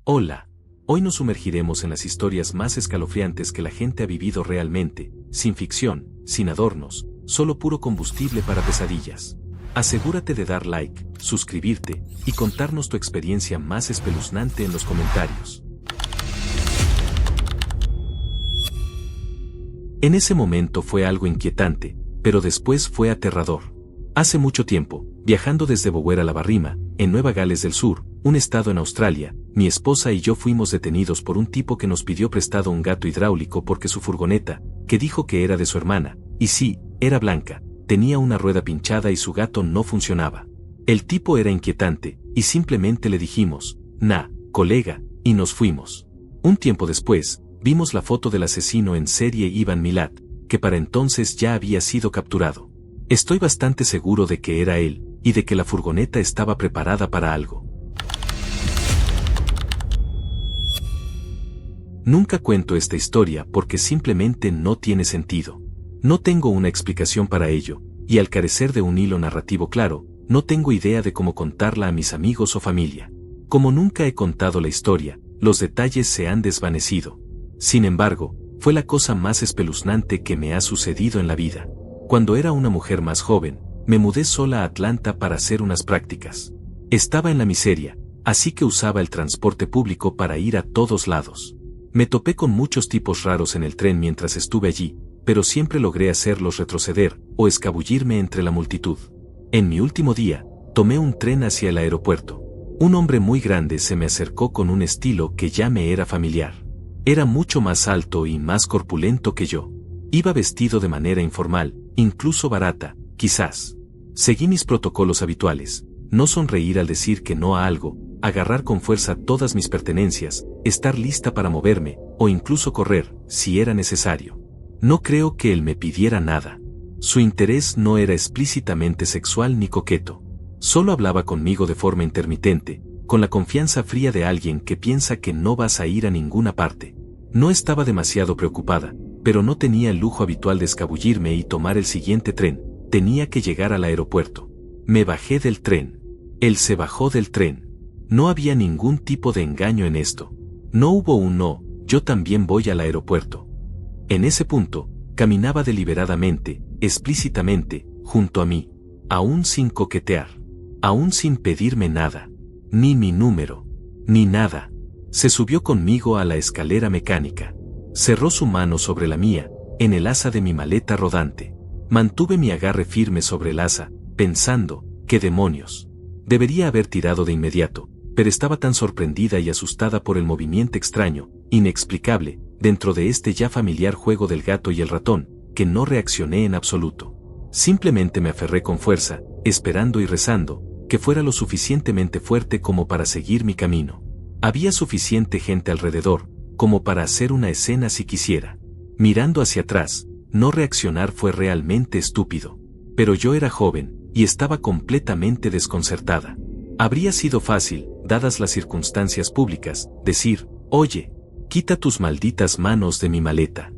Hola. Hoy nos sumergiremos en las historias más escalofriantes que la gente ha vivido realmente, sin ficción, sin adornos, solo puro combustible para pesadillas. Asegúrate de dar like, suscribirte y contarnos tu experiencia más espeluznante en los comentarios. En ese momento fue algo inquietante, pero después fue aterrador. Hace mucho tiempo, viajando desde Bower a La Barrima, en Nueva Gales del Sur, un estado en Australia, mi esposa y yo fuimos detenidos por un tipo que nos pidió prestado un gato hidráulico porque su furgoneta, que dijo que era de su hermana, y sí, era blanca, tenía una rueda pinchada y su gato no funcionaba. El tipo era inquietante, y simplemente le dijimos, "Nah, colega", y nos fuimos. Un tiempo después, vimos la foto del asesino en serie Ivan Milat, que para entonces ya había sido capturado. Estoy bastante seguro de que era él, y de que la furgoneta estaba preparada para algo. Nunca cuento esta historia porque simplemente no tiene sentido. No tengo una explicación para ello, y al carecer de un hilo narrativo claro, no tengo idea de cómo contarla a mis amigos o familia. Como nunca he contado la historia, los detalles se han desvanecido. Sin embargo, fue la cosa más espeluznante que me ha sucedido en la vida. Cuando era una mujer más joven, me mudé sola a Atlanta para hacer unas prácticas. Estaba en la miseria, así que usaba el transporte público para ir a todos lados. Me topé con muchos tipos raros en el tren mientras estuve allí, pero siempre logré hacerlos retroceder o escabullirme entre la multitud. En mi último día, tomé un tren hacia el aeropuerto. Un hombre muy grande se me acercó con un estilo que ya me era familiar. Era mucho más alto y más corpulento que yo. Iba vestido de manera informal, incluso barata, quizás. Seguí mis protocolos habituales, no sonreír al decir que no a algo, agarrar con fuerza todas mis pertenencias, estar lista para moverme, o incluso correr, si era necesario. No creo que él me pidiera nada. Su interés no era explícitamente sexual ni coqueto. Solo hablaba conmigo de forma intermitente, con la confianza fría de alguien que piensa que no vas a ir a ninguna parte. No estaba demasiado preocupada, pero no tenía el lujo habitual de escabullirme y tomar el siguiente tren. Tenía que llegar al aeropuerto. Me bajé del tren. Él se bajó del tren. No había ningún tipo de engaño en esto. No hubo un "no, yo también voy al aeropuerto". En ese punto, caminaba deliberadamente, explícitamente, junto a mí, aún sin coquetear, aún sin pedirme nada, ni mi número, ni nada. Se subió conmigo a la escalera mecánica. Cerró su mano sobre la mía, en el asa de mi maleta rodante. Mantuve mi agarre firme sobre el asa, pensando, ¿qué demonios? Debería haber tirado de inmediato, pero estaba tan sorprendida y asustada por el movimiento extraño, inexplicable, dentro de este ya familiar juego del gato y el ratón, que no reaccioné en absoluto. Simplemente me aferré con fuerza, esperando y rezando, que fuera lo suficientemente fuerte como para seguir mi camino. Había suficiente gente alrededor, como para hacer una escena si quisiera. Mirando hacia atrás, no reaccionar fue realmente estúpido. Pero yo era joven, y estaba completamente desconcertada. Habría sido fácil, dadas las circunstancias públicas, decir, "Oye, quita tus malditas manos de mi maleta".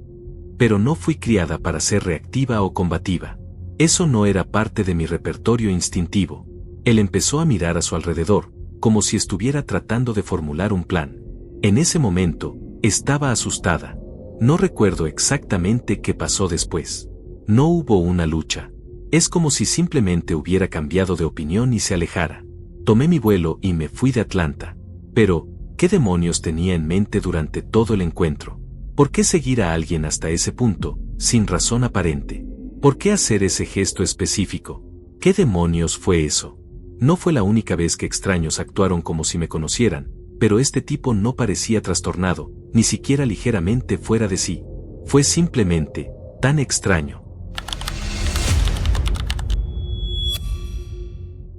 Pero no fui criada para ser reactiva o combativa. Eso no era parte de mi repertorio instintivo. Él empezó a mirar a su alrededor, como si estuviera tratando de formular un plan. En ese momento, estaba asustada. No recuerdo exactamente qué pasó después. No hubo una lucha. Es como si simplemente hubiera cambiado de opinión y se alejara. Tomé mi vuelo y me fui de Atlanta. Pero, ¿qué demonios tenía en mente durante todo el encuentro? ¿Por qué seguir a alguien hasta ese punto, sin razón aparente? ¿Por qué hacer ese gesto específico? ¿Qué demonios fue eso? No fue la única vez que extraños actuaron como si me conocieran, pero este tipo no parecía trastornado, ni siquiera ligeramente fuera de sí. Fue simplemente tan extraño.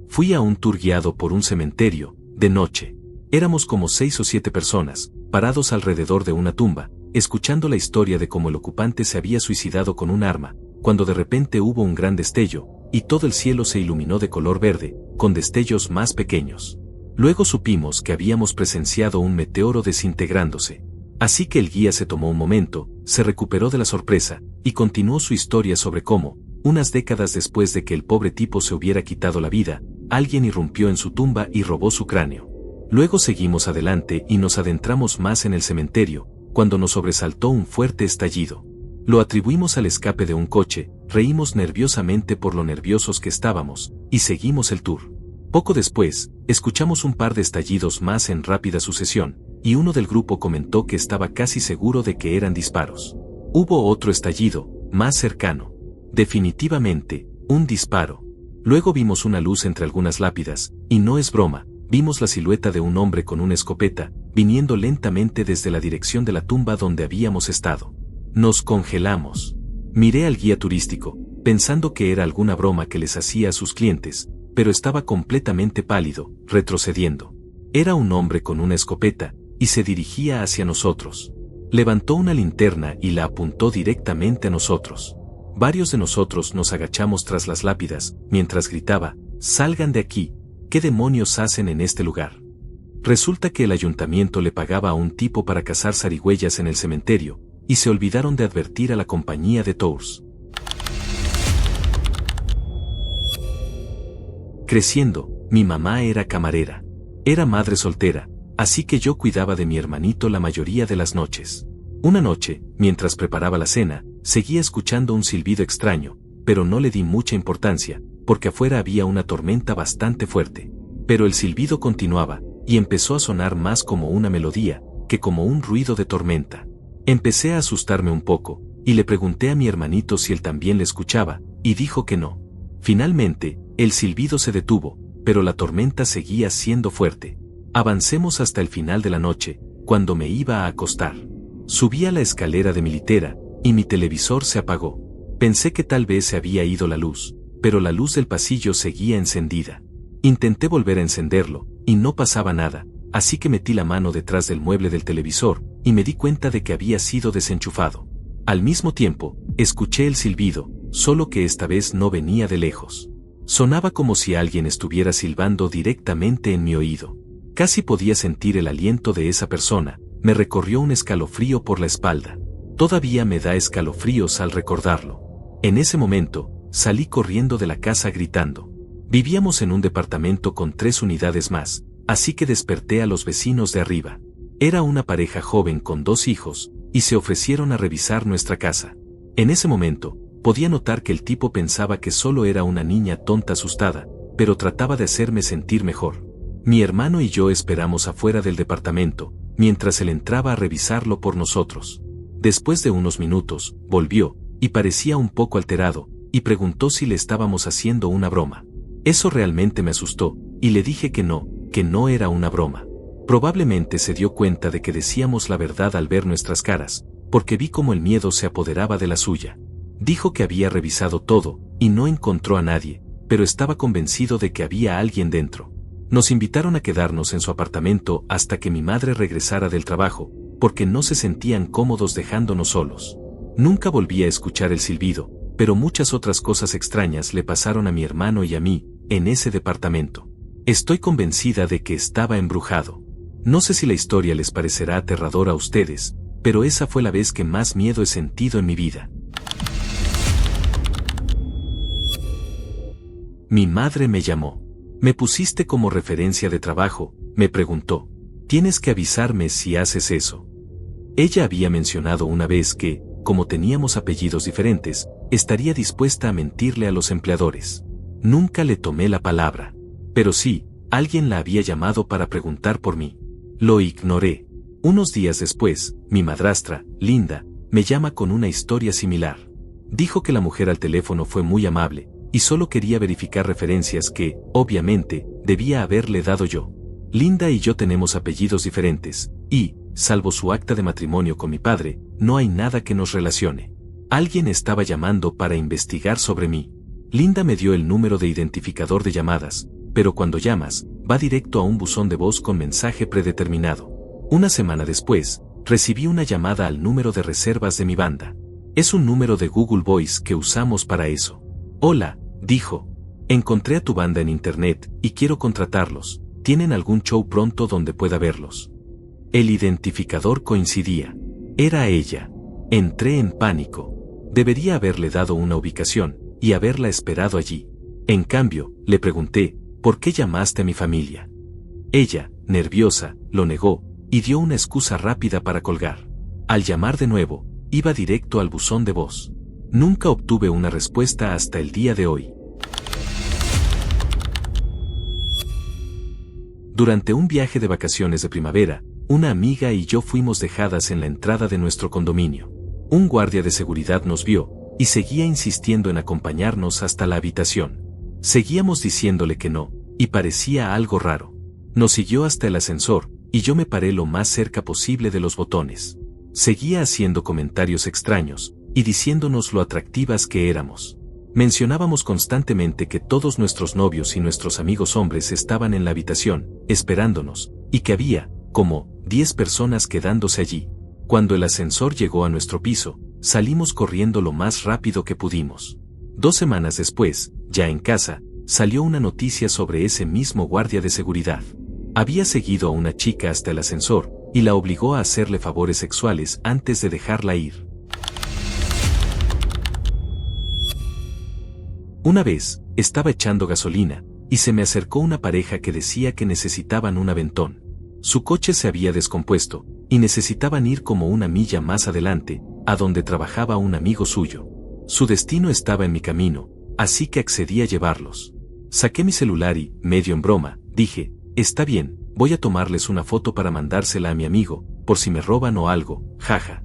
Fui a un tour guiado por un cementerio, de noche. Éramos como 6 o 7 personas, parados alrededor de una tumba, escuchando la historia de cómo el ocupante se había suicidado con un arma, cuando de repente hubo un gran destello, y todo el cielo se iluminó de color verde, con destellos más pequeños. Luego supimos que habíamos presenciado un meteoro desintegrándose. Así que el guía se tomó un momento, se recuperó de la sorpresa, y continuó su historia sobre cómo, unas décadas después de que el pobre tipo se hubiera quitado la vida, alguien irrumpió en su tumba y robó su cráneo. Luego seguimos adelante y nos adentramos más en el cementerio, cuando nos sobresaltó un fuerte estallido. Lo atribuimos al escape de un coche, reímos nerviosamente por lo nerviosos que estábamos, y seguimos el tour. Poco después, escuchamos un par de estallidos más en rápida sucesión, y uno del grupo comentó que estaba casi seguro de que eran disparos. Hubo otro estallido, más cercano. Definitivamente, un disparo. Luego vimos una luz entre algunas lápidas, y no es broma, vimos la silueta de un hombre con una escopeta, viniendo lentamente desde la dirección de la tumba donde habíamos estado. Nos congelamos. Miré al guía turístico, pensando que era alguna broma que les hacía a sus clientes, pero estaba completamente pálido, retrocediendo. Era un hombre con una escopeta, y se dirigía hacia nosotros. Levantó una linterna y la apuntó directamente a nosotros. Varios de nosotros nos agachamos tras las lápidas, mientras gritaba, «¡Salgan de aquí! ¿Qué demonios hacen en este lugar?». Resulta que el ayuntamiento le pagaba a un tipo para cazar zarigüeyas en el cementerio, y se olvidaron de advertir a la compañía de tours. Creciendo, mi mamá era camarera. Era madre soltera, así que yo cuidaba de mi hermanito la mayoría de las noches. Una noche, mientras preparaba la cena, seguía escuchando un silbido extraño, pero no le di mucha importancia, porque afuera había una tormenta bastante fuerte. Pero el silbido continuaba, y empezó a sonar más como una melodía, que como un ruido de tormenta. Empecé a asustarme un poco, y le pregunté a mi hermanito si él también le escuchaba, y dijo que no. Finalmente, el silbido se detuvo, pero la tormenta seguía siendo fuerte. Avancemos hasta el final de la noche, cuando me iba a acostar. Subí a la escalera de mi litera, y mi televisor se apagó. Pensé que tal vez se había ido la luz, pero la luz del pasillo seguía encendida. Intenté volver a encenderlo, y no pasaba nada, así que metí la mano detrás del mueble del televisor, y me di cuenta de que había sido desenchufado. Al mismo tiempo, escuché el silbido, solo que esta vez no venía de lejos. Sonaba como si alguien estuviera silbando directamente en mi oído. Casi podía sentir el aliento de esa persona, me recorrió un escalofrío por la espalda. Todavía me da escalofríos al recordarlo. En ese momento, salí corriendo de la casa gritando. Vivíamos en un departamento con 3 unidades más, así que desperté a los vecinos de arriba. Era una pareja joven con 2 hijos, y se ofrecieron a revisar nuestra casa. En ese momento, podía notar que el tipo pensaba que solo era una niña tonta asustada, pero trataba de hacerme sentir mejor. Mi hermano y yo esperamos afuera del departamento, mientras él entraba a revisarlo por nosotros. Después de unos minutos, volvió, y parecía un poco alterado, y preguntó si le estábamos haciendo una broma. Eso realmente me asustó, y le dije que no era una broma. Probablemente se dio cuenta de que decíamos la verdad al ver nuestras caras, porque vi cómo el miedo se apoderaba de la suya. Dijo que había revisado todo, y no encontró a nadie, pero estaba convencido de que había alguien dentro. Nos invitaron a quedarnos en su apartamento hasta que mi madre regresara del trabajo, porque no se sentían cómodos dejándonos solos. Nunca volví a escuchar el silbido, pero muchas otras cosas extrañas le pasaron a mi hermano y a mí, en ese departamento. Estoy convencida de que estaba embrujado. No sé si la historia les parecerá aterradora a ustedes, pero esa fue la vez que más miedo he sentido en mi vida. Mi madre me llamó. Me pusiste como referencia de trabajo, me preguntó. Tienes que avisarme si haces eso. Ella había mencionado una vez que, como teníamos apellidos diferentes, estaría dispuesta a mentirle a los empleadores. Nunca le tomé la palabra. Pero sí, alguien la había llamado para preguntar por mí. Lo ignoré. Unos días después, mi madrastra, Linda, me llama con una historia similar. Dijo que la mujer al teléfono fue muy amable, y solo quería verificar referencias que, obviamente, debía haberle dado yo. Linda y yo tenemos apellidos diferentes, y, salvo su acta de matrimonio con mi padre, no hay nada que nos relacione. Alguien estaba llamando para investigar sobre mí. Linda me dio el número de identificador de llamadas, pero cuando llamas, va directo a un buzón de voz con mensaje predeterminado. Una semana después, recibí una llamada al número de reservas de mi banda. Es un número de Google Voice que usamos para eso. Hola, dijo. Encontré a tu banda en internet y quiero contratarlos. ¿Tienen algún show pronto donde pueda verlos? El identificador coincidía. Era ella. Entré en pánico. Debería haberle dado una ubicación y haberla esperado allí. En cambio, le pregunté, ¿por qué llamaste a mi familia? Ella, nerviosa, lo negó, y dio una excusa rápida para colgar. Al llamar de nuevo, iba directo al buzón de voz. Nunca obtuve una respuesta hasta el día de hoy. Durante un viaje de vacaciones de primavera, una amiga y yo fuimos dejadas en la entrada de nuestro condominio. Un guardia de seguridad nos vio, y seguía insistiendo en acompañarnos hasta la habitación. Seguíamos diciéndole que no, y parecía algo raro. Nos siguió hasta el ascensor, y yo me paré lo más cerca posible de los botones. Seguía haciendo comentarios extraños, y diciéndonos lo atractivas que éramos. Mencionábamos constantemente que todos nuestros novios y nuestros amigos hombres estaban en la habitación, esperándonos, y que había, como, 10 personas quedándose allí. Cuando el ascensor llegó a nuestro piso, salimos corriendo lo más rápido que pudimos. 2 semanas después, ya en casa, salió una noticia sobre ese mismo guardia de seguridad. Había seguido a una chica hasta el ascensor, y la obligó a hacerle favores sexuales antes de dejarla ir. Una vez, estaba echando gasolina, y se me acercó una pareja que decía que necesitaban un aventón. Su coche se había descompuesto, y necesitaban ir como una milla más adelante, a donde trabajaba un amigo suyo. Su destino estaba en mi camino, así que accedí a llevarlos. Saqué mi celular y, medio en broma, dije, está bien, voy a tomarles una foto para mandársela a mi amigo, por si me roban o algo, jaja.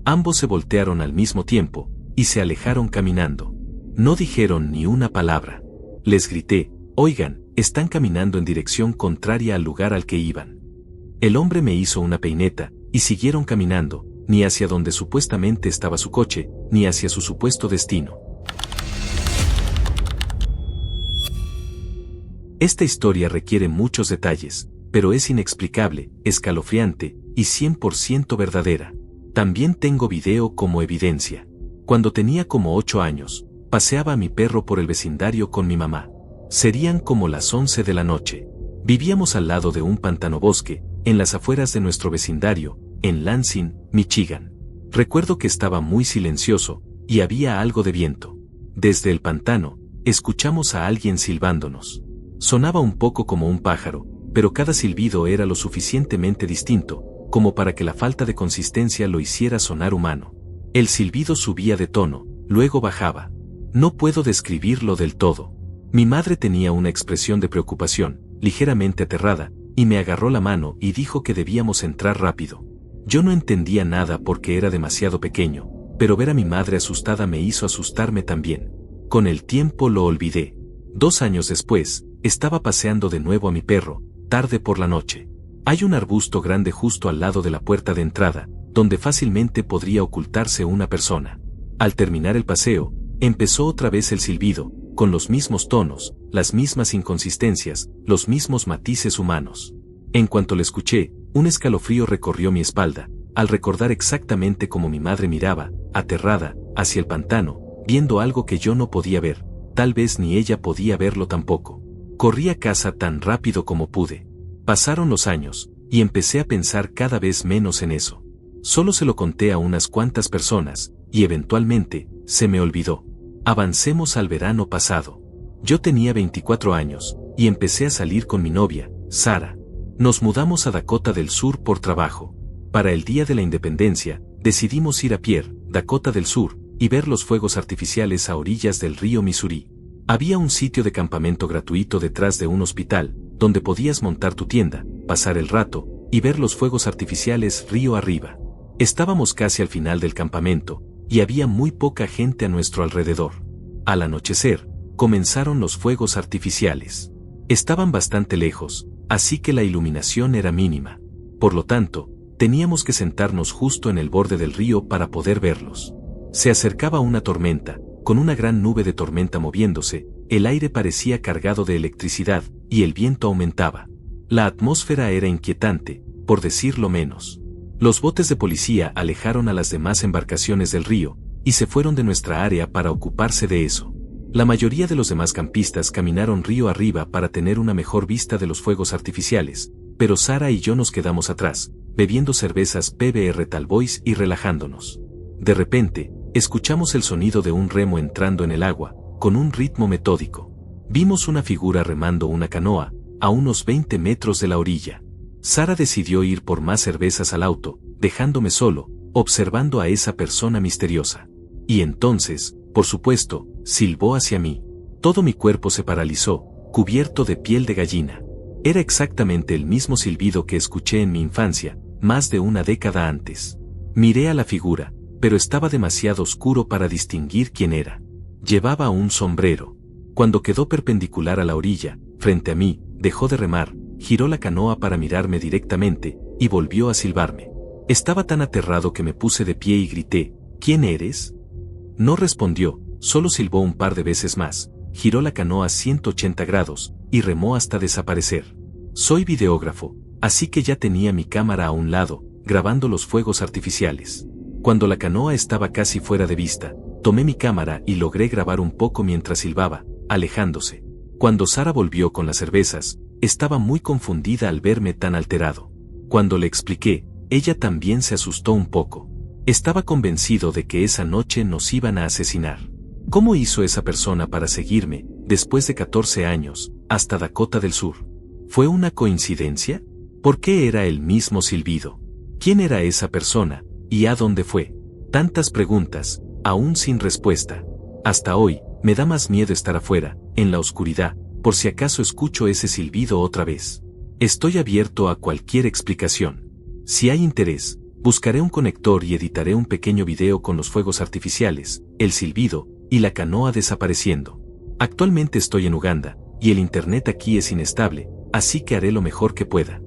Ambos se voltearon al mismo tiempo, y se alejaron caminando. No dijeron ni una palabra. Les grité, oigan, están caminando en dirección contraria al lugar al que iban. El hombre me hizo una peineta, y siguieron caminando, ni hacia donde supuestamente estaba su coche, ni hacia su supuesto destino. Esta historia requiere muchos detalles, pero es inexplicable, escalofriante, y 100% verdadera. También tengo video como evidencia. Cuando tenía como 8 años, paseaba a mi perro por el vecindario con mi mamá. Serían como las 11 de la noche. Vivíamos al lado de un pantano bosque, en las afueras de nuestro vecindario, en Lansing, Michigan. Recuerdo que estaba muy silencioso, y había algo de viento. Desde el pantano, escuchamos a alguien silbándonos. Sonaba un poco como un pájaro, pero cada silbido era lo suficientemente distinto, como para que la falta de consistencia lo hiciera sonar humano. El silbido subía de tono, luego bajaba. No puedo describirlo del todo. Mi madre tenía una expresión de preocupación, ligeramente aterrada, y me agarró la mano y dijo que debíamos entrar rápido. Yo no entendía nada porque era demasiado pequeño, pero ver a mi madre asustada me hizo asustarme también. Con el tiempo lo olvidé. 2 años después, estaba paseando de nuevo a mi perro, tarde por la noche. Hay un arbusto grande justo al lado de la puerta de entrada, donde fácilmente podría ocultarse una persona. Al terminar el paseo, empezó otra vez el silbido, con los mismos tonos, las mismas inconsistencias, los mismos matices humanos. En cuanto lo escuché, un escalofrío recorrió mi espalda, al recordar exactamente cómo mi madre miraba, aterrada, hacia el pantano, viendo algo que yo no podía ver, tal vez ni ella podía verlo tampoco. Corrí a casa tan rápido como pude. Pasaron los años, y empecé a pensar cada vez menos en eso. Solo se lo conté a unas cuantas personas, y eventualmente, se me olvidó. Avancemos al verano pasado. Yo tenía 24 años, y empecé a salir con mi novia, Sara. Nos mudamos a Dakota del Sur por trabajo. Para el Día de la Independencia, decidimos ir a Pierre, Dakota del Sur, y ver los fuegos artificiales a orillas del río Missouri. Había un sitio de campamento gratuito detrás de un hospital, donde podías montar tu tienda, pasar el rato, y ver los fuegos artificiales río arriba. Estábamos casi al final del campamento, y había muy poca gente a nuestro alrededor. Al anochecer, comenzaron los fuegos artificiales. Estaban bastante lejos, así que la iluminación era mínima. Por lo tanto, teníamos que sentarnos justo en el borde del río para poder verlos. Se acercaba una tormenta, con una gran nube de tormenta moviéndose, el aire parecía cargado de electricidad, y el viento aumentaba. La atmósfera era inquietante, por decirlo menos. Los botes de policía alejaron a las demás embarcaciones del río, y se fueron de nuestra área para ocuparse de eso. La mayoría de los demás campistas caminaron río arriba para tener una mejor vista de los fuegos artificiales, pero Sara y yo nos quedamos atrás, bebiendo cervezas PBR Talboys y relajándonos. De repente, escuchamos el sonido de un remo entrando en el agua, con un ritmo metódico. Vimos una figura remando una canoa, a unos 20 metros de la orilla. Sara decidió ir por más cervezas al auto, dejándome solo, observando a esa persona misteriosa. Y entonces, por supuesto, silbó hacia mí. Todo mi cuerpo se paralizó, cubierto de piel de gallina. Era exactamente el mismo silbido que escuché en mi infancia, más de una década antes. Miré a la figura, pero estaba demasiado oscuro para distinguir quién era. Llevaba un sombrero. Cuando quedó perpendicular a la orilla, frente a mí, dejó de remar, giró la canoa para mirarme directamente, y volvió a silbarme. Estaba tan aterrado que me puse de pie y grité, ¿quién eres? No respondió, solo silbó un par de veces más, giró la canoa 180 grados, y remó hasta desaparecer. Soy videógrafo, así que ya tenía mi cámara a un lado, grabando los fuegos artificiales. Cuando la canoa estaba casi fuera de vista, tomé mi cámara y logré grabar un poco mientras silbaba, alejándose. Cuando Sara volvió con las cervezas, estaba muy confundida al verme tan alterado. Cuando le expliqué, ella también se asustó un poco. Estaba convencido de que esa noche nos iban a asesinar. ¿Cómo hizo esa persona para seguirme, después de 14 años, hasta Dakota del Sur? ¿Fue una coincidencia? ¿Por qué era el mismo silbido? ¿Quién era esa persona, y a dónde fue? Tantas preguntas, aún sin respuesta. Hasta hoy, me da más miedo estar afuera, en la oscuridad, por si acaso escucho ese silbido otra vez. Estoy abierto a cualquier explicación. Si hay interés, buscaré un conector y editaré un pequeño video con los fuegos artificiales, el silbido, y la canoa desapareciendo. Actualmente estoy en Uganda, y el internet aquí es inestable, así que haré lo mejor que pueda.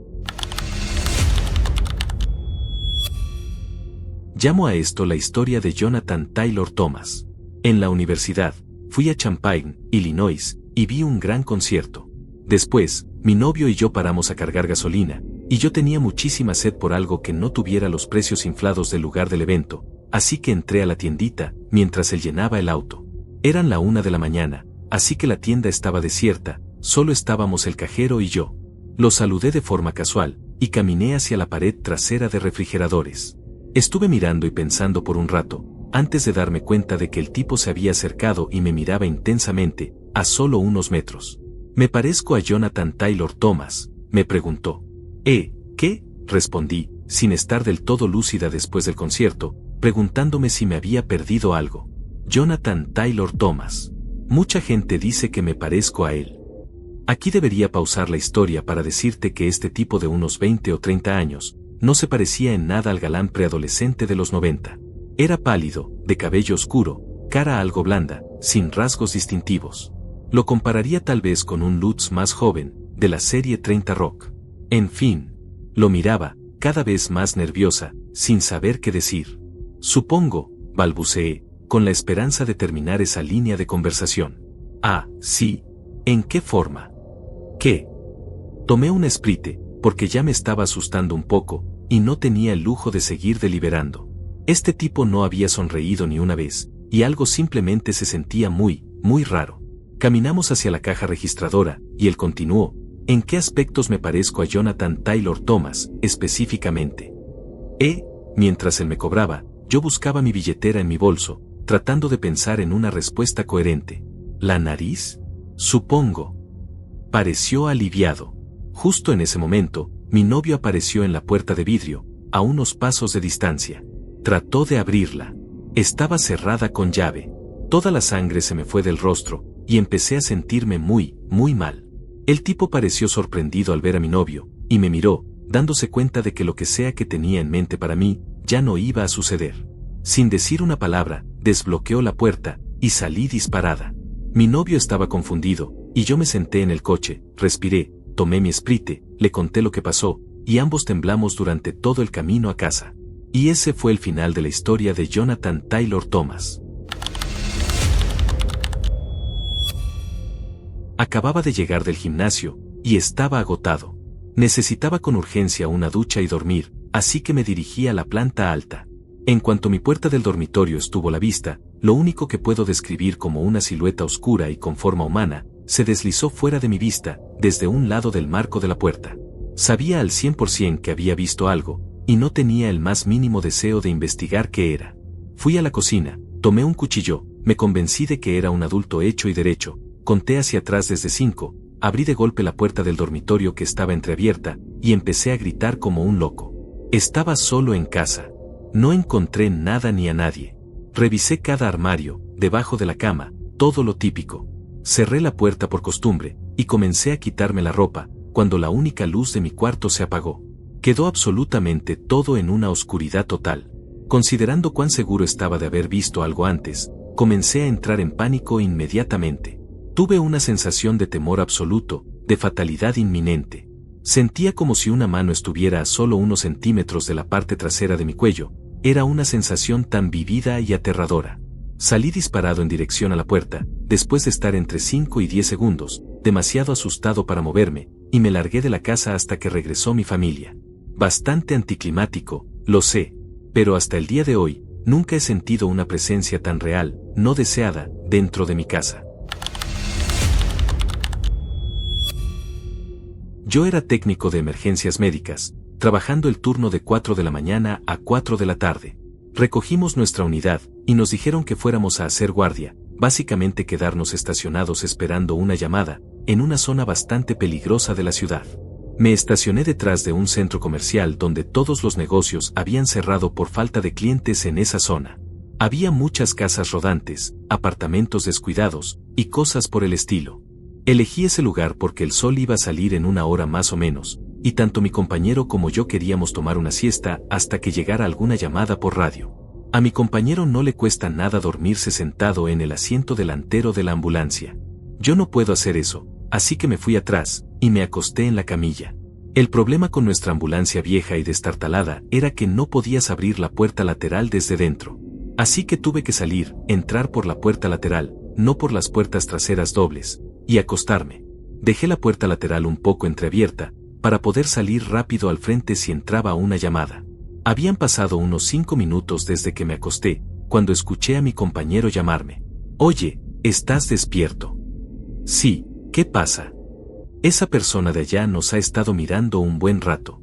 Llamo a esto la historia de Jonathan Taylor Thomas. En la universidad, fui a Champaign, Illinois, y vi un gran concierto. Después, mi novio y yo paramos a cargar gasolina, y yo tenía muchísima sed por algo que no tuviera los precios inflados del lugar del evento, así que entré a la tiendita, mientras él llenaba el auto. Eran la 1 de la mañana, así que la tienda estaba desierta, solo estábamos el cajero y yo. Lo saludé de forma casual, y caminé hacia la pared trasera de refrigeradores. Estuve mirando y pensando por un rato, antes de darme cuenta de que el tipo se había acercado y me miraba intensamente, a solo unos metros. ¿Me parezco a Jonathan Taylor Thomas?, me preguntó. ¿Qué?, respondí, sin estar del todo lúcida después del concierto, preguntándome si me había perdido algo. Jonathan Taylor Thomas. Mucha gente dice que me parezco a él. Aquí debería pausar la historia para decirte que este tipo de unos 20 o 30 años, no se parecía en nada al galán preadolescente de los 90. Era pálido, de cabello oscuro, cara algo blanda, sin rasgos distintivos. Lo compararía tal vez con un Lutz más joven, de la serie 30 Rock. En fin, lo miraba, cada vez más nerviosa, sin saber qué decir. Supongo, balbuceé, con la esperanza de terminar esa línea de conversación. Ah, sí. ¿En qué forma? ¿Qué? Tomé un Sprite, porque ya me estaba asustando un poco, y no tenía el lujo de seguir deliberando. Este tipo no había sonreído ni una vez, y algo simplemente se sentía muy raro. Caminamos hacia la caja registradora, y él continuó, ¿en qué aspectos me parezco a Jonathan Taylor Thomas, específicamente? Mientras él me cobraba, yo buscaba mi billetera en mi bolso, tratando de pensar en una respuesta coherente. ¿La nariz? Supongo. Pareció aliviado. Justo en ese momento, mi novio apareció en la puerta de vidrio, a unos pasos de distancia. Trató de abrirla. Estaba cerrada con llave. Toda la sangre se me fue del rostro, y empecé a sentirme muy mal. El tipo pareció sorprendido al ver a mi novio, y me miró, dándose cuenta de que lo que sea que tenía en mente para mí, ya no iba a suceder. Sin decir una palabra, desbloqueó la puerta, y salí disparada. Mi novio estaba confundido, y yo me senté en el coche, respiré, tomé mi Sprite, le conté lo que pasó, y ambos temblamos durante todo el camino a casa. Y ese fue el final de la historia de Jonathan Taylor Thomas. Acababa de llegar del gimnasio, y estaba agotado. Necesitaba con urgencia una ducha y dormir, así que me dirigí a la planta alta. En cuanto mi puerta del dormitorio estuvo a la vista, lo único que puedo describir como una silueta oscura y con forma humana, se deslizó fuera de mi vista, desde un lado del marco de la puerta. Sabía al 100% que había visto algo, y no tenía el más mínimo deseo de investigar qué era. Fui a la cocina, tomé un cuchillo, me convencí de que era un adulto hecho y derecho, conté hacia atrás desde 5, abrí de golpe la puerta del dormitorio que estaba entreabierta, y empecé a gritar como un loco. Estaba solo en casa. No encontré nada ni a nadie. Revisé cada armario, debajo de la cama, todo lo típico. Cerré la puerta por costumbre, y comencé a quitarme la ropa, cuando la única luz de mi cuarto se apagó. Quedó absolutamente todo en una oscuridad total. Considerando cuán seguro estaba de haber visto algo antes, comencé a entrar en pánico inmediatamente. Tuve una sensación de temor absoluto, de fatalidad inminente. Sentía como si una mano estuviera a solo unos centímetros de la parte trasera de mi cuello. Era una sensación tan vívida y aterradora. Salí disparado en dirección a la puerta, después de estar entre 5 y 10 segundos, demasiado asustado para moverme, y me largué de la casa hasta que regresó mi familia. Bastante anticlimático, lo sé, pero hasta el día de hoy, nunca he sentido una presencia tan real, no deseada, dentro de mi casa. Yo era técnico de emergencias médicas, trabajando el turno de 4 de la mañana a 4 de la tarde. Recogimos nuestra unidad, y nos dijeron que fuéramos a hacer guardia, básicamente quedarnos estacionados esperando una llamada, en una zona bastante peligrosa de la ciudad. Me estacioné detrás de un centro comercial donde todos los negocios habían cerrado por falta de clientes en esa zona. Había muchas casas rodantes, apartamentos descuidados, y cosas por el estilo. Elegí ese lugar porque el sol iba a salir en una hora más o menos, y tanto mi compañero como yo queríamos tomar una siesta hasta que llegara alguna llamada por radio. A mi compañero no le cuesta nada dormirse sentado en el asiento delantero de la ambulancia. Yo no puedo hacer eso, así que me fui atrás, y me acosté en la camilla. El problema con nuestra ambulancia vieja y destartalada era que no podías abrir la puerta lateral desde dentro. Así que tuve que salir, entrar por la puerta lateral, no por las puertas traseras dobles, y acostarme. Dejé la puerta lateral un poco entreabierta, para poder salir rápido al frente si entraba una llamada. Habían pasado unos 5 minutos desde que me acosté, cuando escuché a mi compañero llamarme. «Oye, ¿estás despierto?» «Sí, ¿qué pasa?» «Esa persona de allá nos ha estado mirando un buen rato».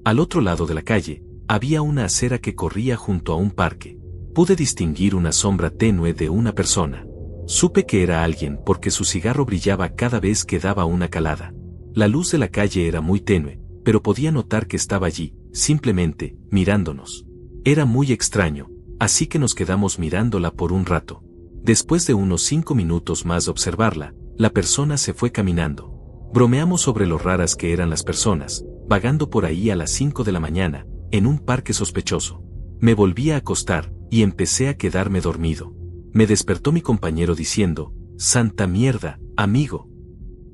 Al otro lado de la calle, había una acera que corría junto a un parque. Pude distinguir una sombra tenue de una persona. Supe que era alguien porque su cigarro brillaba cada vez que daba una calada. La luz de la calle era muy tenue, pero podía notar que estaba allí, simplemente, mirándonos. Era muy extraño, así que nos quedamos mirándola por un rato. Después de unos 5 minutos más de observarla, la persona se fue caminando. Bromeamos sobre lo raras que eran las personas, vagando por ahí a las 5 de la mañana, en un parque sospechoso. Me volví a acostar, y empecé a quedarme dormido. Me despertó mi compañero diciendo, «¡Santa mierda, amigo!».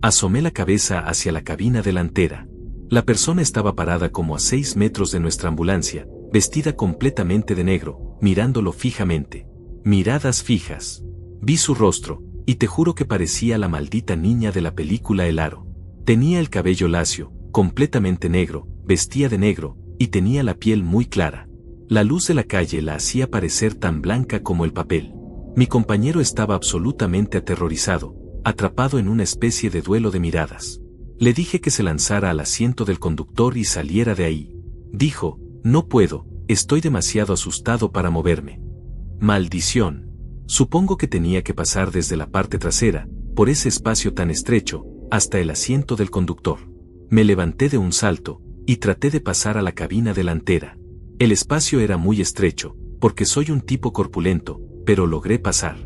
Asomé la cabeza hacia la cabina delantera. La persona estaba parada como a 6 metros de nuestra ambulancia, vestida completamente de negro, mirándolo fijamente. Miradas fijas. Vi su rostro, y te juro que parecía la maldita niña de la película El Aro. Tenía el cabello lacio, completamente negro, vestía de negro, y tenía la piel muy clara. La luz de la calle la hacía parecer tan blanca como el papel. Mi compañero estaba absolutamente aterrorizado, atrapado en una especie de duelo de miradas. Le dije que se lanzara al asiento del conductor y saliera de ahí. Dijo, «No puedo, estoy demasiado asustado para moverme». Maldición. Supongo que tenía que pasar desde la parte trasera, por ese espacio tan estrecho, hasta el asiento del conductor. Me levanté de un salto, y traté de pasar a la cabina delantera. El espacio era muy estrecho, porque soy un tipo corpulento, pero logré pasar.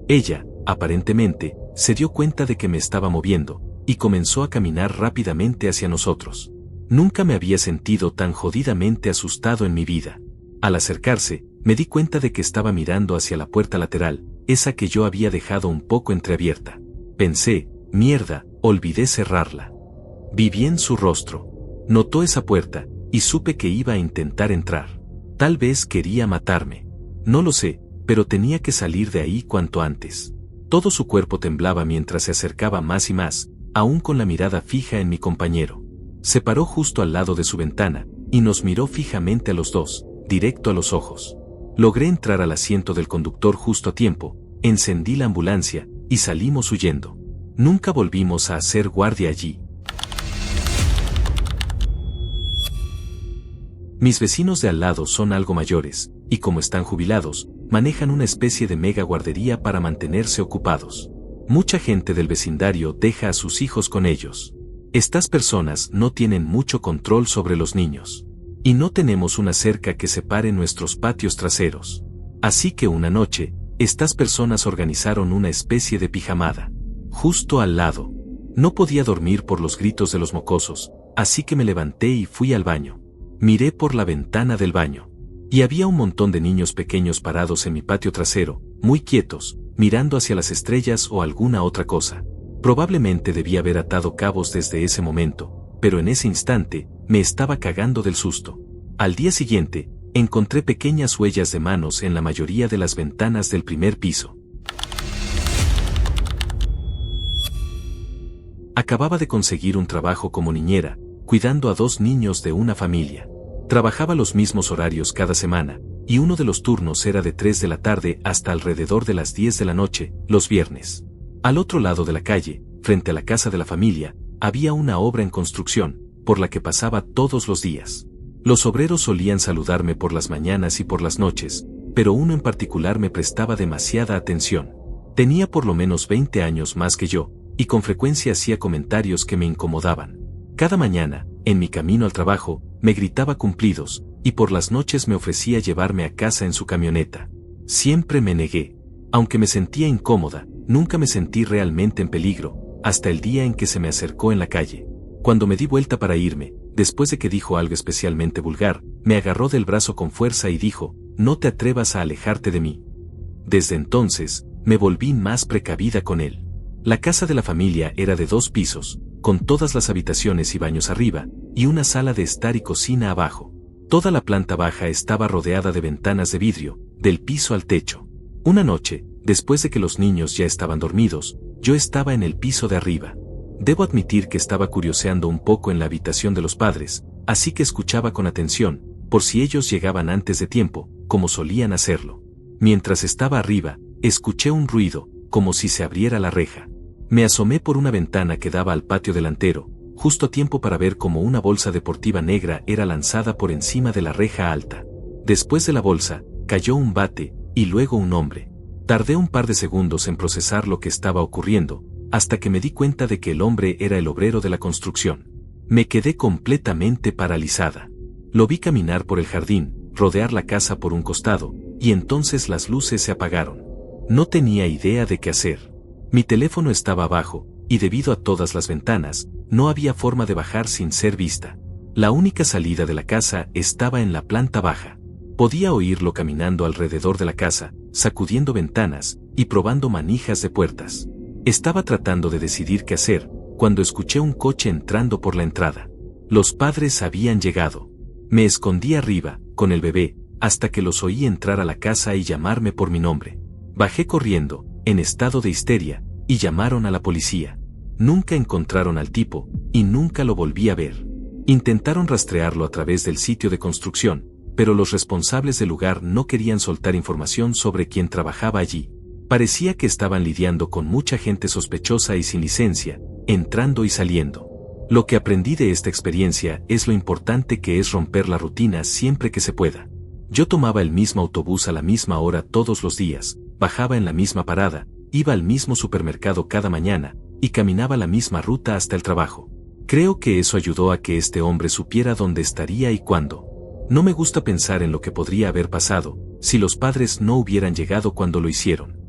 Ella, aparentemente, se dio cuenta de que me estaba moviendo, y comenzó a caminar rápidamente hacia nosotros. Nunca me había sentido tan jodidamente asustado en mi vida. Al acercarse, me di cuenta de que estaba mirando hacia la puerta lateral, esa que yo había dejado un poco entreabierta. Pensé, mierda, olvidé cerrarla. Vi bien su rostro. Notó esa puerta, y supe que iba a intentar entrar. Tal vez quería matarme. No lo sé, pero tenía que salir de ahí cuanto antes. Todo su cuerpo temblaba mientras se acercaba más y más, aún con la mirada fija en mi compañero. Se paró justo al lado de su ventana, y nos miró fijamente a los dos, directo a los ojos. Logré entrar al asiento del conductor justo a tiempo, encendí la ambulancia, y salimos huyendo. Nunca volvimos a hacer guardia allí. Mis vecinos de al lado son algo mayores, y como están jubilados, manejan una especie de mega guardería para mantenerse ocupados. Mucha gente del vecindario deja a sus hijos con ellos. Estas personas no tienen mucho control sobre los niños. Y no tenemos una cerca que separe nuestros patios traseros. Así que una noche, estas personas organizaron una especie de pijamada. Justo al lado. No podía dormir por los gritos de los mocosos, así que me levanté y fui al baño. Miré por la ventana del baño. Y había un montón de niños pequeños parados en mi patio trasero, muy quietos, mirando hacia las estrellas o alguna otra cosa. Probablemente debía haber atado cabos desde ese momento, pero en ese instante, me estaba cagando del susto. Al día siguiente, encontré pequeñas huellas de manos en la mayoría de las ventanas del primer piso. Acababa de conseguir un trabajo como niñera, cuidando a 2 niños de una familia. Trabajaba los mismos horarios cada semana, y uno de los turnos era de 3 de la tarde hasta alrededor de las 10 de la noche, los viernes. Al otro lado de la calle, frente a la casa de la familia, había una obra en construcción, por la que pasaba todos los días. Los obreros solían saludarme por las mañanas y por las noches, pero uno en particular me prestaba demasiada atención. Tenía por lo menos 20 años más que yo, y con frecuencia hacía comentarios que me incomodaban. Cada mañana, en mi camino al trabajo, me gritaba cumplidos, y por las noches me ofrecía llevarme a casa en su camioneta. Siempre me negué. Aunque me sentía incómoda, nunca me sentí realmente en peligro, hasta el día en que se me acercó en la calle. Cuando me di vuelta para irme, después de que dijo algo especialmente vulgar, me agarró del brazo con fuerza y dijo, «No te atrevas a alejarte de mí». Desde entonces, me volví más precavida con él. La casa de la familia era de 2 pisos, con todas las habitaciones y baños arriba, y una sala de estar y cocina abajo. Toda la planta baja estaba rodeada de ventanas de vidrio, del piso al techo. Una noche, después de que los niños ya estaban dormidos, yo estaba en el piso de arriba. Debo admitir que estaba curioseando un poco en la habitación de los padres, así que escuchaba con atención, por si ellos llegaban antes de tiempo, como solían hacerlo. Mientras estaba arriba, escuché un ruido, como si se abriera la reja. Me asomé por una ventana que daba al patio delantero, justo a tiempo para ver cómo una bolsa deportiva negra era lanzada por encima de la reja alta. Después de la bolsa, cayó un bate, y luego un hombre. Tardé un par de segundos en procesar lo que estaba ocurriendo, hasta que me di cuenta de que el hombre era el obrero de la construcción. Me quedé completamente paralizada. Lo vi caminar por el jardín, rodear la casa por un costado, y entonces las luces se apagaron. No tenía idea de qué hacer. Mi teléfono estaba abajo, y debido a todas las ventanas, no había forma de bajar sin ser vista. La única salida de la casa estaba en la planta baja. Podía oírlo caminando alrededor de la casa, sacudiendo ventanas, y probando manijas de puertas. Estaba tratando de decidir qué hacer, cuando escuché un coche entrando por la entrada. Los padres habían llegado. Me escondí arriba, con el bebé, hasta que los oí entrar a la casa y llamarme por mi nombre. Bajé corriendo, en estado de histeria, y llamaron a la policía. Nunca encontraron al tipo, y nunca lo volví a ver. Intentaron rastrearlo a través del sitio de construcción, pero los responsables del lugar no querían soltar información sobre quién trabajaba allí. Parecía que estaban lidiando con mucha gente sospechosa y sin licencia, entrando y saliendo. Lo que aprendí de esta experiencia es lo importante que es romper la rutina siempre que se pueda. Yo tomaba el mismo autobús a la misma hora todos los días, bajaba en la misma parada, iba al mismo supermercado cada mañana, y caminaba la misma ruta hasta el trabajo. Creo que eso ayudó a que este hombre supiera dónde estaría y cuándo. No me gusta pensar en lo que podría haber pasado, si los padres no hubieran llegado cuando lo hicieron.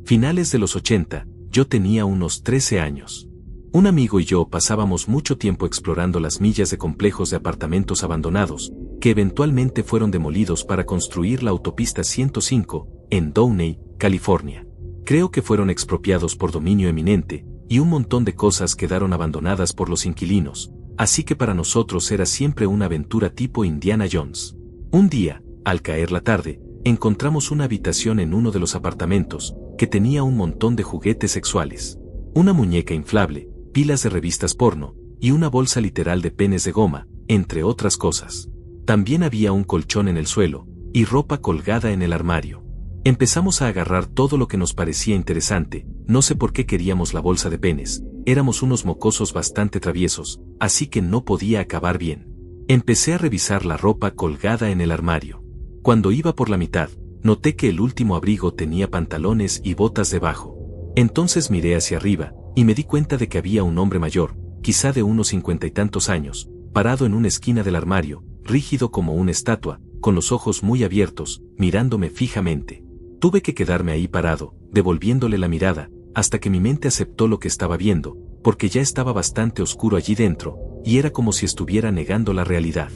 Finales de los 80, yo tenía unos 13 años. Un amigo y yo pasábamos mucho tiempo explorando las millas de complejos de apartamentos abandonados, que eventualmente fueron demolidos para construir la autopista 105, en Downey, California. Creo que fueron expropiados por dominio eminente, y un montón de cosas quedaron abandonadas por los inquilinos, así que para nosotros era siempre una aventura tipo Indiana Jones. Un día, al caer la tarde, encontramos una habitación en uno de los apartamentos, que tenía un montón de juguetes sexuales. Una muñeca inflable, pilas de revistas porno, y una bolsa literal de penes de goma, entre otras cosas. También había un colchón en el suelo, y ropa colgada en el armario. Empezamos a agarrar todo lo que nos parecía interesante, no sé por qué queríamos la bolsa de penes, éramos unos mocosos bastante traviesos, así que no podía acabar bien. Empecé a revisar la ropa colgada en el armario. Cuando iba por la mitad, noté que el último abrigo tenía pantalones y botas debajo. Entonces miré hacia arriba, y me di cuenta de que había un hombre mayor, quizá de unos 50 y tantos años, parado en una esquina del armario, rígido como una estatua, con los ojos muy abiertos, mirándome fijamente. Tuve que quedarme ahí parado, devolviéndole la mirada, hasta que mi mente aceptó lo que estaba viendo, porque ya estaba bastante oscuro allí dentro, y era como si estuviera negando la realidad.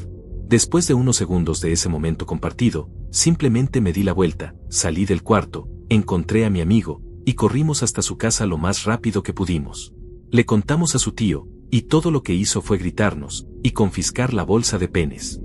Después de unos segundos de ese momento compartido, simplemente me di la vuelta, salí del cuarto, encontré a mi amigo, y corrimos hasta su casa lo más rápido que pudimos. Le contamos a su tío, y todo lo que hizo fue gritarnos, y confiscar la bolsa de penes.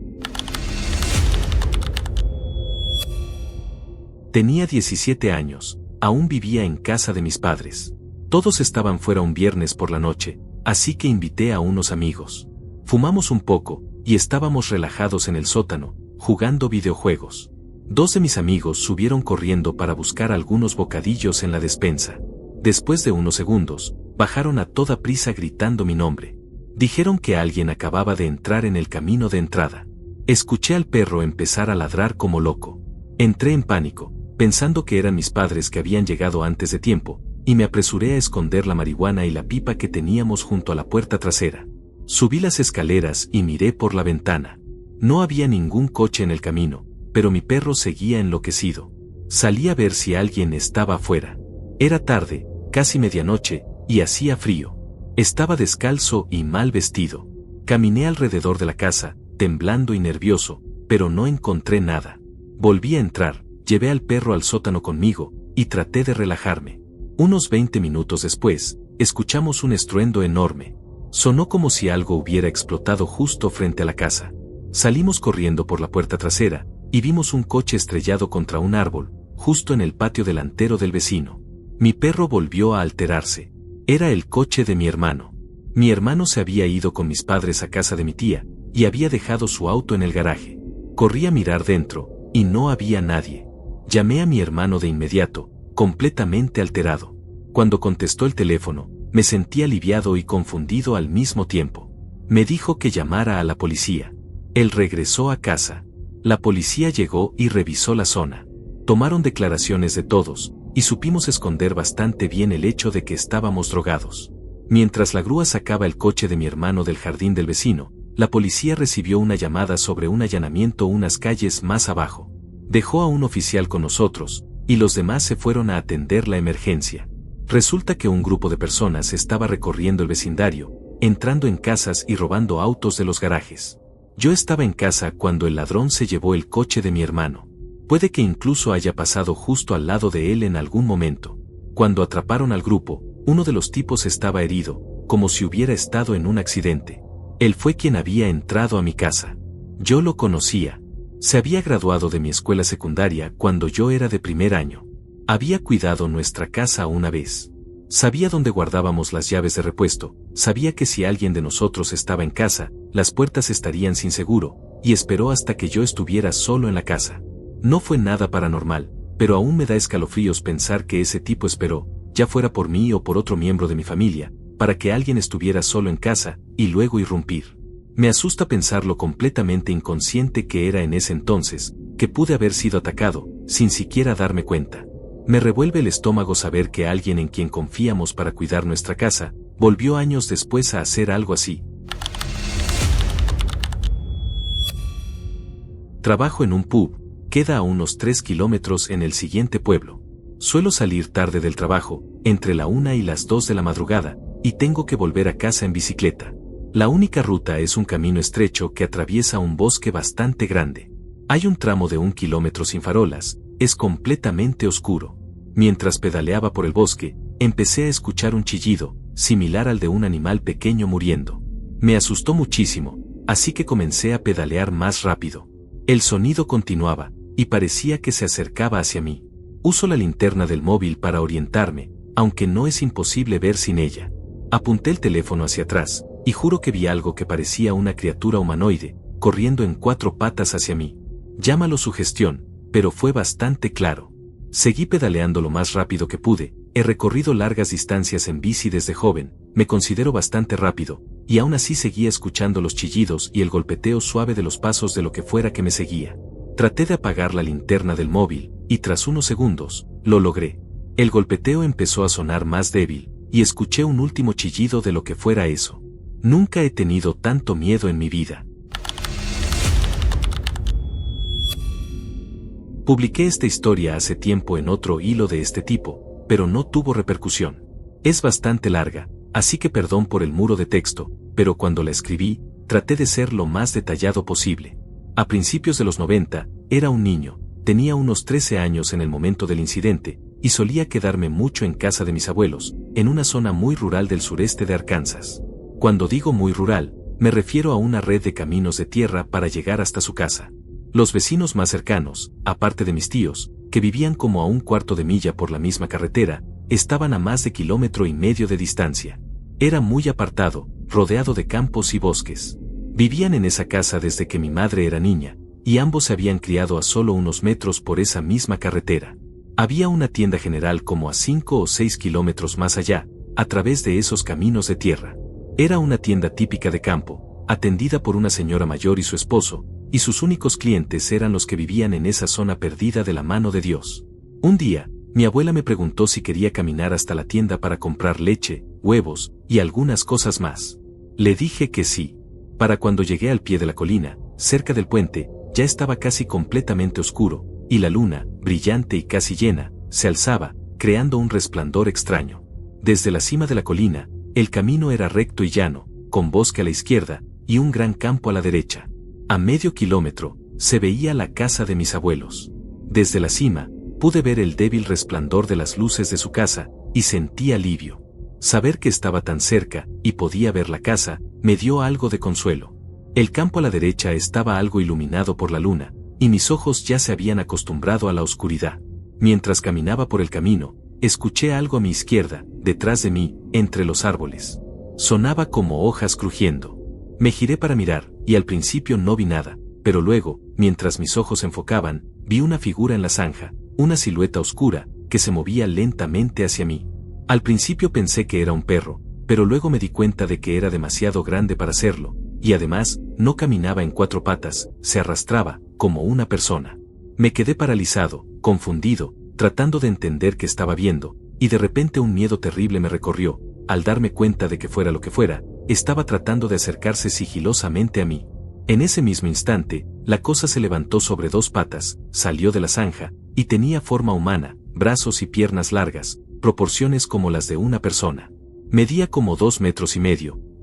Tenía 17 años, aún vivía en casa de mis padres. Todos estaban fuera un viernes por la noche, así que invité a unos amigos. Fumamos un poco, y estábamos relajados en el sótano, jugando videojuegos. 2 de mis amigos subieron corriendo para buscar algunos bocadillos en la despensa. Después de unos segundos, bajaron a toda prisa gritando mi nombre. Dijeron que alguien acababa de entrar en el camino de entrada. Escuché al perro empezar a ladrar como loco. Entré en pánico, pensando que eran mis padres que habían llegado antes de tiempo, y me apresuré a esconder la marihuana y la pipa que teníamos junto a la puerta trasera. Subí las escaleras y miré por la ventana. No había ningún coche en el camino, pero mi perro seguía enloquecido. Salí a ver si alguien estaba afuera. Era tarde, casi medianoche, y hacía frío. Estaba descalzo y mal vestido. Caminé alrededor de la casa, temblando y nervioso, pero no encontré nada. Volví a entrar, llevé al perro al sótano conmigo, y traté de relajarme. Unos 20 minutos después, escuchamos un estruendo enorme. Sonó como si algo hubiera explotado justo frente a la casa. Salimos corriendo por la puerta trasera, y vimos un coche estrellado contra un árbol, justo en el patio delantero del vecino. Mi perro volvió a alterarse. Era el coche de mi hermano. Mi hermano se había ido con mis padres a casa de mi tía, y había dejado su auto en el garaje. Corrí a mirar dentro, y no había nadie. Llamé a mi hermano de inmediato, completamente alterado. Cuando contestó el teléfono, me sentí aliviado y confundido al mismo tiempo. Me dijo que llamara a la policía. Él regresó a casa. La policía llegó y revisó la zona. Tomaron declaraciones de todos, y supimos esconder bastante bien el hecho de que estábamos drogados. Mientras la grúa sacaba el coche de mi hermano del jardín del vecino, la policía recibió una llamada sobre un allanamiento unas calles más abajo. Dejó a un oficial con nosotros, y los demás se fueron a atender la emergencia. Resulta que un grupo de personas estaba recorriendo el vecindario, entrando en casas y robando autos de los garajes. Yo estaba en casa cuando el ladrón se llevó el coche de mi hermano. Puede que incluso haya pasado justo al lado de él en algún momento. Cuando atraparon al grupo, uno de los tipos estaba herido, como si hubiera estado en un accidente. Él fue quien había entrado a mi casa. Yo lo conocía. Se había graduado de mi escuela secundaria cuando yo era de primer año. Había cuidado nuestra casa una vez. Sabía dónde guardábamos las llaves de repuesto, sabía que si alguien de nosotros estaba en casa, las puertas estarían sin seguro, y esperó hasta que yo estuviera solo en la casa. No fue nada paranormal, pero aún me da escalofríos pensar que ese tipo esperó, ya fuera por mí o por otro miembro de mi familia, para que alguien estuviera solo en casa, y luego irrumpir. Me asusta pensar lo completamente inconsciente que era en ese entonces, que pude haber sido atacado, sin siquiera darme cuenta. Me revuelve el estómago saber que alguien en quien confiamos para cuidar nuestra casa, volvió años después a hacer algo así. Trabajo en un pub, queda a unos 3 kilómetros en el siguiente pueblo. Suelo salir tarde del trabajo, entre la 1 y las 2 de la madrugada, y tengo que volver a casa en bicicleta. La única ruta es un camino estrecho que atraviesa un bosque bastante grande. Hay un tramo de 1 kilómetro sin farolas, es completamente oscuro. Mientras pedaleaba por el bosque, empecé a escuchar un chillido, similar al de un animal pequeño muriendo. Me asustó muchísimo, así que comencé a pedalear más rápido. El sonido continuaba, y parecía que se acercaba hacia mí. Uso la linterna del móvil para orientarme, aunque no es imposible ver sin ella. Apunté el teléfono hacia atrás, y juro que vi algo que parecía una criatura humanoide, corriendo en 4 patas hacia mí. Llámalo sugestión, pero fue bastante claro. Seguí pedaleando lo más rápido que pude, he recorrido largas distancias en bici desde joven, me considero bastante rápido, y aún así seguía escuchando los chillidos y el golpeteo suave de los pasos de lo que fuera que me seguía. Traté de apagar la linterna del móvil, y tras unos segundos, lo logré. El golpeteo empezó a sonar más débil, y escuché un último chillido de lo que fuera eso. Nunca he tenido tanto miedo en mi vida. Publiqué esta historia hace tiempo en otro hilo de este tipo, pero no tuvo repercusión. Es bastante larga, así que perdón por el muro de texto, pero cuando la escribí, traté de ser lo más detallado posible. A principios de los 90, era un niño, tenía unos 13 años en el momento del incidente, y solía quedarme mucho en casa de mis abuelos, en una zona muy rural del sureste de Arkansas. Cuando digo muy rural, me refiero a una red de caminos de tierra para llegar hasta su casa. Los vecinos más cercanos, aparte de mis tíos, que vivían como a un cuarto de milla por la misma carretera, estaban a más de 1,5 kilómetros de distancia. Era muy apartado, rodeado de campos y bosques. Vivían en esa casa desde que mi madre era niña, y ambos se habían criado a solo unos metros por esa misma carretera. Había una tienda general como a 5 o 6 kilómetros más allá, a través de esos caminos de tierra. Era una tienda típica de campo, atendida por una señora mayor y su esposo, y sus únicos clientes eran los que vivían en esa zona perdida de la mano de Dios. Un día, mi abuela me preguntó si quería caminar hasta la tienda para comprar leche, huevos y algunas cosas más. Le dije que sí. Para cuando llegué al pie de la colina, cerca del puente, ya estaba casi completamente oscuro, y la luna, brillante y casi llena, se alzaba, creando un resplandor extraño. Desde la cima de la colina, el camino era recto y llano, con bosque a la izquierda, y un gran campo a la derecha. A medio kilómetro, se veía la casa de mis abuelos. Desde la cima, pude ver el débil resplandor de las luces de su casa, y sentí alivio. Saber que estaba tan cerca, y podía ver la casa, me dio algo de consuelo. El campo a la derecha estaba algo iluminado por la luna, y mis ojos ya se habían acostumbrado a la oscuridad. Mientras caminaba por el camino, escuché algo a mi izquierda, detrás de mí, entre los árboles. Sonaba como hojas crujiendo. Me giré para mirar, y al principio no vi nada, pero luego, mientras mis ojos se enfocaban, vi una figura en la zanja, una silueta oscura, que se movía lentamente hacia mí. Al principio pensé que era un perro, pero luego me di cuenta de que era demasiado grande para serlo, y además, no caminaba en 4 patas, se arrastraba, como una persona. Me quedé paralizado, confundido, tratando de entender qué estaba viendo, y de repente un miedo terrible me recorrió. Al darme cuenta de que fuera lo que fuera, estaba tratando de acercarse sigilosamente a mí. En ese mismo instante, la cosa se levantó sobre 2 patas, salió de la zanja, y tenía forma humana, brazos y piernas largas, proporciones como las de una persona. Medía como 2,5 metros,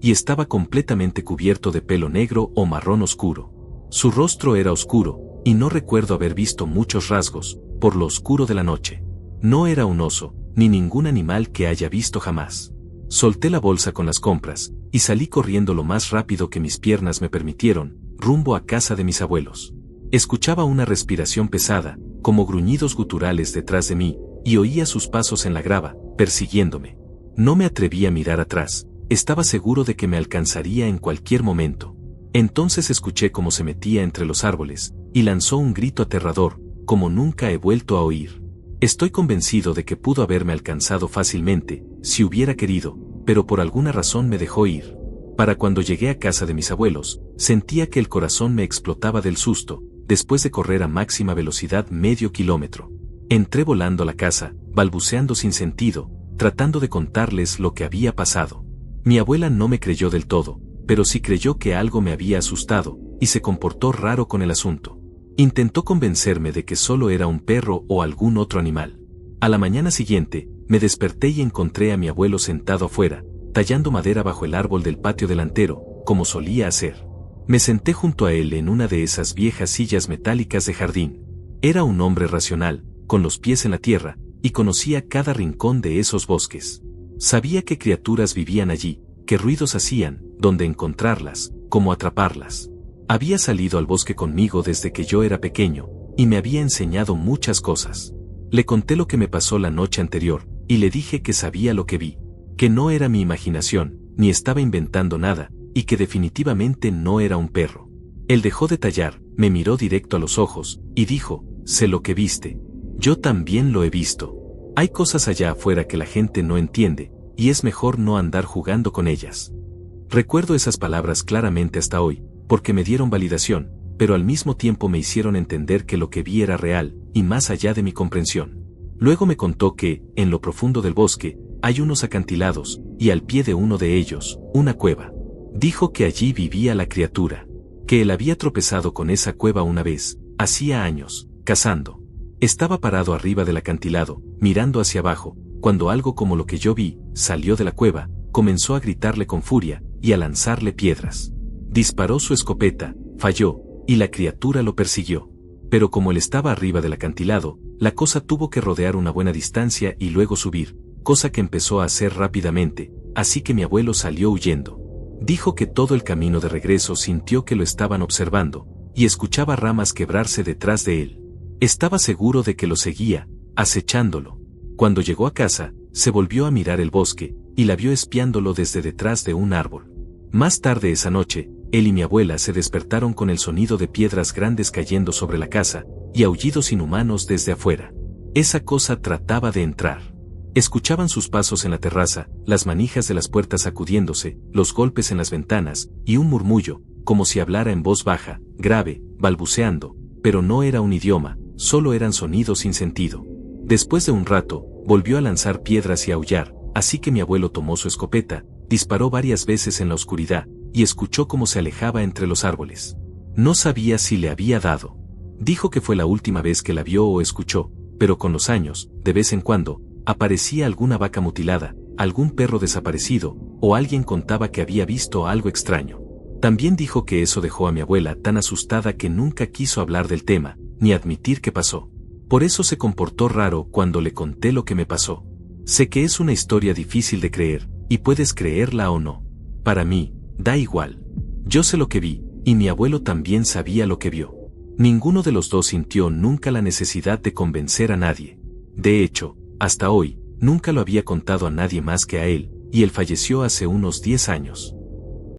y estaba completamente cubierto de pelo negro o marrón oscuro. Su rostro era oscuro, y no recuerdo haber visto muchos rasgos, por lo oscuro de la noche. No era un oso, ni ningún animal que haya visto jamás. Solté la bolsa con las compras, y salí corriendo lo más rápido que mis piernas me permitieron, rumbo a casa de mis abuelos. Escuchaba una respiración pesada, como gruñidos guturales detrás de mí, y oía sus pasos en la grava, persiguiéndome. No me atreví a mirar atrás, estaba seguro de que me alcanzaría en cualquier momento. Entonces escuché cómo se metía entre los árboles, y lanzó un grito aterrador, como nunca he vuelto a oír. Estoy convencido de que pudo haberme alcanzado fácilmente, si hubiera querido, pero por alguna razón me dejó ir. Para cuando llegué a casa de mis abuelos, sentía que el corazón me explotaba del susto, después de correr a máxima velocidad medio kilómetro. Entré volando a la casa, balbuceando sin sentido, tratando de contarles lo que había pasado. Mi abuela no me creyó del todo, pero sí creyó que algo me había asustado, y se comportó raro con el asunto. Intentó convencerme de que solo era un perro o algún otro animal. A la mañana siguiente, me desperté y encontré a mi abuelo sentado afuera, tallando madera bajo el árbol del patio delantero, como solía hacer. Me senté junto a él en una de esas viejas sillas metálicas de jardín. Era un hombre racional, con los pies en la tierra, y conocía cada rincón de esos bosques. Sabía qué criaturas vivían allí, qué ruidos hacían, dónde encontrarlas, cómo atraparlas. Había salido al bosque conmigo desde que yo era pequeño, y me había enseñado muchas cosas. Le conté lo que me pasó la noche anterior, y le dije que sabía lo que vi, que no era mi imaginación, ni estaba inventando nada, y que definitivamente no era un perro. Él dejó de tallar, me miró directo a los ojos, y dijo, sé lo que viste. Yo también lo he visto. Hay cosas allá afuera que la gente no entiende, y es mejor no andar jugando con ellas. Recuerdo esas palabras claramente hasta hoy, porque me dieron validación, pero al mismo tiempo me hicieron entender que lo que vi era real, y más allá de mi comprensión. Luego me contó que, en lo profundo del bosque, hay unos acantilados, y al pie de uno de ellos, una cueva. Dijo que allí vivía la criatura, que él había tropezado con esa cueva una vez, hacía años, cazando. Estaba parado arriba del acantilado, mirando hacia abajo, cuando algo como lo que yo vi, salió de la cueva, comenzó a gritarle con furia, y a lanzarle piedras. Disparó su escopeta, falló, y la criatura lo persiguió. Pero como él estaba arriba del acantilado, la cosa tuvo que rodear una buena distancia y luego subir, cosa que empezó a hacer rápidamente, así que mi abuelo salió huyendo. Dijo que todo el camino de regreso sintió que lo estaban observando, y escuchaba ramas quebrarse detrás de él. Estaba seguro de que lo seguía, acechándolo. Cuando llegó a casa, se volvió a mirar el bosque, y la vio espiándolo desde detrás de un árbol. Más tarde esa noche, él y mi abuela se despertaron con el sonido de piedras grandes cayendo sobre la casa, y aullidos inhumanos desde afuera. Esa cosa trataba de entrar. Escuchaban sus pasos en la terraza, las manijas de las puertas sacudiéndose, los golpes en las ventanas, y un murmullo, como si hablara en voz baja, grave, balbuceando, pero no era un idioma, solo eran sonidos sin sentido. Después de un rato, volvió a lanzar piedras y a aullar, así que mi abuelo tomó su escopeta, disparó varias veces en la oscuridad, y escuchó cómo se alejaba entre los árboles. No sabía si le había dado. Dijo que fue la última vez que la vio o escuchó, pero con los años, de vez en cuando, aparecía alguna vaca mutilada, algún perro desaparecido, o alguien contaba que había visto algo extraño. También dijo que eso dejó a mi abuela tan asustada que nunca quiso hablar del tema, ni admitir que pasó. Por eso se comportó raro cuando le conté lo que me pasó. Sé que es una historia difícil de creer, y puedes creerla o no. Para mí, da igual. Yo sé lo que vi, y mi abuelo también sabía lo que vio. Ninguno de los dos sintió nunca la necesidad de convencer a nadie. De hecho, hasta hoy, nunca lo había contado a nadie más que a él, y él falleció hace unos 10 años.